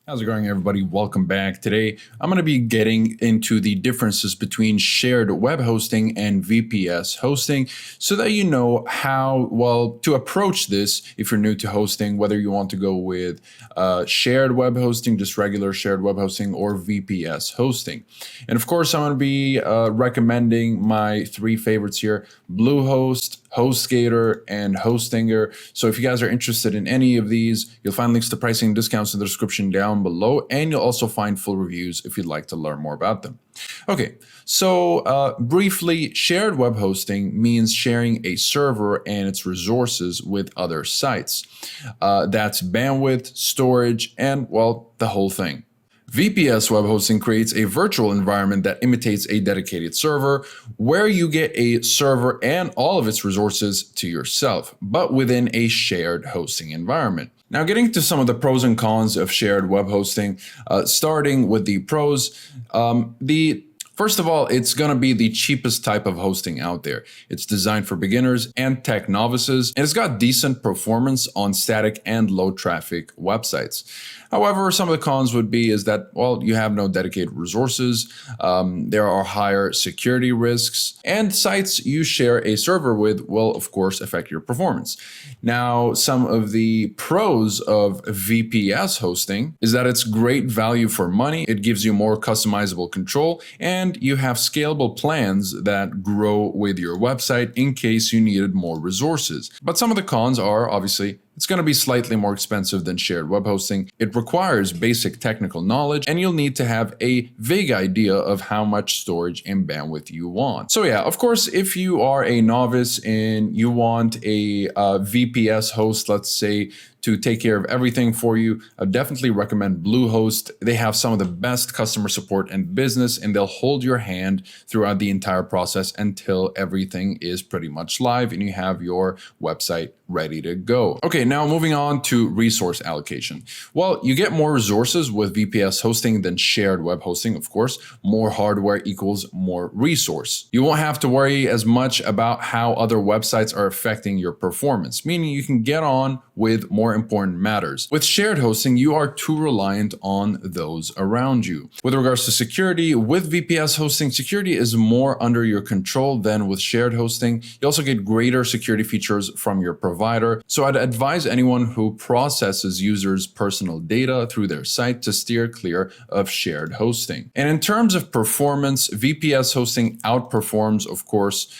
How's it going, everybody? Welcome back. Today, I'm going to be getting into the differences between shared web hosting and VPS hosting so that you know how, well, to approach this if you're new to hosting, whether you want to go with shared web hosting, just regular shared web hosting, or VPS hosting. And of course, I'm going to be recommending my three favorites here: Bluehost, Hostgator, and Hostgator. So if you guys are interested in any of these, you'll find links to pricing and discounts in the description down below, and you'll also find full reviews if you'd like to learn more about them. Okay, so briefly, shared web hosting means sharing a server and its resources with other sites. That's bandwidth, storage, and, well, the whole thing. VPS web hosting creates a virtual environment that imitates a dedicated server, where you get a server and all of its resources to yourself, but within a shared hosting environment. Now, getting to some of the pros and cons of shared web hosting, starting with the pros, First of all, it's going to be the cheapest type of hosting out there. It's designed for beginners and tech novices, and it's got decent performance on static and low traffic websites. However, some of the cons would be is that, well, you have no dedicated resources, there are higher security risks, and sites you share a server with will, of course, affect your performance. Now, some of the pros of VPS hosting is that it's great value for money. It gives you more customizable control, and you have scalable plans that grow with your website in case you needed more resources. But some of the cons are, obviously, it's going to be slightly more expensive than shared web hosting. It requires basic technical knowledge, and you'll need to have a vague idea of how much storage and bandwidth you want. So yeah, of course, if you are a novice and you want a VPS host, let's say, to take care of everything for you, I definitely recommend Bluehost. They have some of the best customer support in business, and they'll hold your hand throughout the entire process until everything is pretty much live and you have your website ready to go. Okay, now moving on to resource allocation. Well, you get more resources with VPS hosting than shared web hosting, of course. More hardware equals more resource. You won't have to worry as much about how other websites are affecting your performance, meaning you can get on with more important matters. With shared hosting, you are too reliant on those around you. With regards to security, with VPS hosting, security is more under your control than with shared hosting. You also get greater security features from your provider. So I'd advise anyone who processes users' personal data through their site to steer clear of shared hosting. And in terms of performance, VPS hosting outperforms, of course,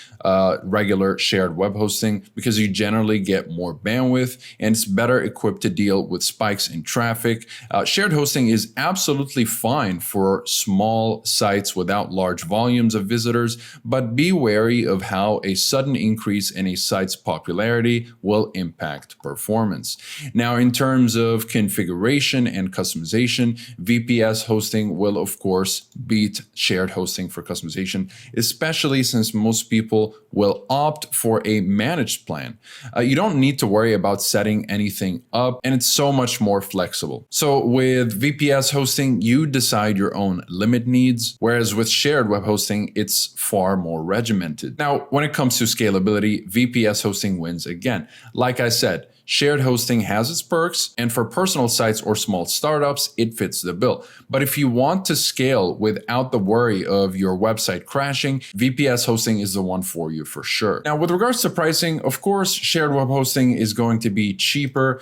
regular shared web hosting because you generally get more bandwidth and it's better equipped to deal with spikes in traffic. Shared hosting is absolutely fine for small sites without large volumes of visitors, but be wary of how a sudden increase in a site's popularity will impact performance. Now, in terms of configuration and customization, VPS hosting will, of course, beat shared hosting for customization, especially since most people will opt for a managed plan. You don't need to worry about setting anything up, and it's so much more flexible. So with VPS hosting, you decide your own limit needs, whereas with shared web hosting, it's far more regimented. Now, when it comes to scalability, VPS hosting wins again. Like I said, shared hosting has its perks, and for personal sites or small startups, it fits the bill. But if you want to scale without the worry of your website crashing, VPS hosting is the one for you for sure. Now, with regards to pricing, of course, shared web hosting is going to be cheaper,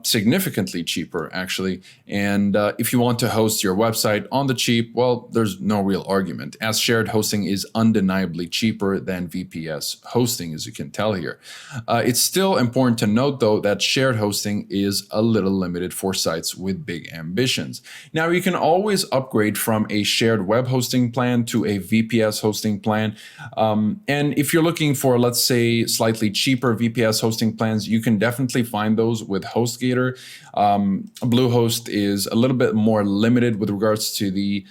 significantly cheaper, actually. And if you want to host your website on the cheap, well, there's no real argument, as shared hosting is undeniably cheaper than VPS hosting, as you can tell here. It's still important to note, though, that shared hosting is a little limited for sites with big ambitions. Now, you can always upgrade from a shared web hosting plan to a VPS hosting plan. And if you're looking for, let's say, slightly cheaper VPS hosting plans, you can definitely find those with Hostgator. Bluehost is a little bit more limited with regards to the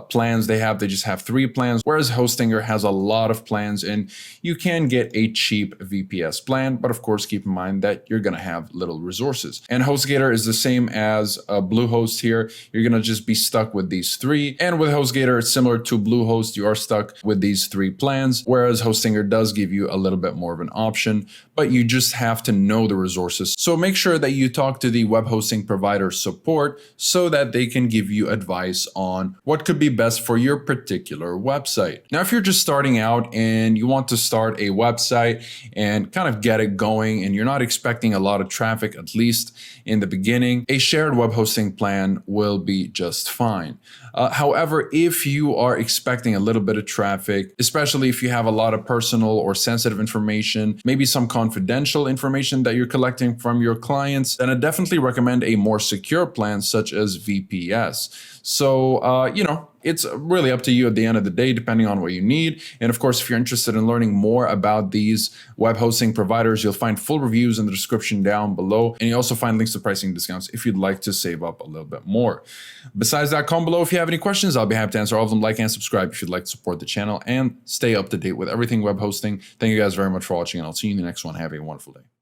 plans they have. They just have 3 plans, whereas Hostgator has a lot of plans, and you can get a cheap VPS plan. But of course, keep in mind that you're going going to have little resources. And Hostgator is the same as Bluehost here. You're going to just be stuck with these three. And with Hostgator, it's similar to Bluehost. You are stuck with these three plans, whereas Hostingr does give you a little bit more of an option, but you just have to know the resources. So make sure that you talk to the web hosting provider support so that they can give you advice on what could be best for your particular website. Now, if you're just starting out and you want to start a website and kind of get it going and you're not expecting a lot of traffic, at least in the beginning, a shared web hosting plan will be just fine. However, if you are expecting a little bit of traffic, especially if you have a lot of personal or sensitive information, maybe some confidential information that you're collecting from your clients, then I definitely recommend a more secure plan such as VPS. So, it's really up to you at the end of the day, depending on what you need. And of course, if you're interested in learning more about these web hosting providers, you'll find full reviews in the description down below. And you also find links to pricing discounts if you'd like to save up a little bit more. Besides that, comment below if you have any questions. I'll be happy to answer all of them. Like and subscribe if you'd like to support the channel and stay up to date with everything web hosting. Thank you guys very much for watching, and I'll see you in the next one. Have a wonderful day.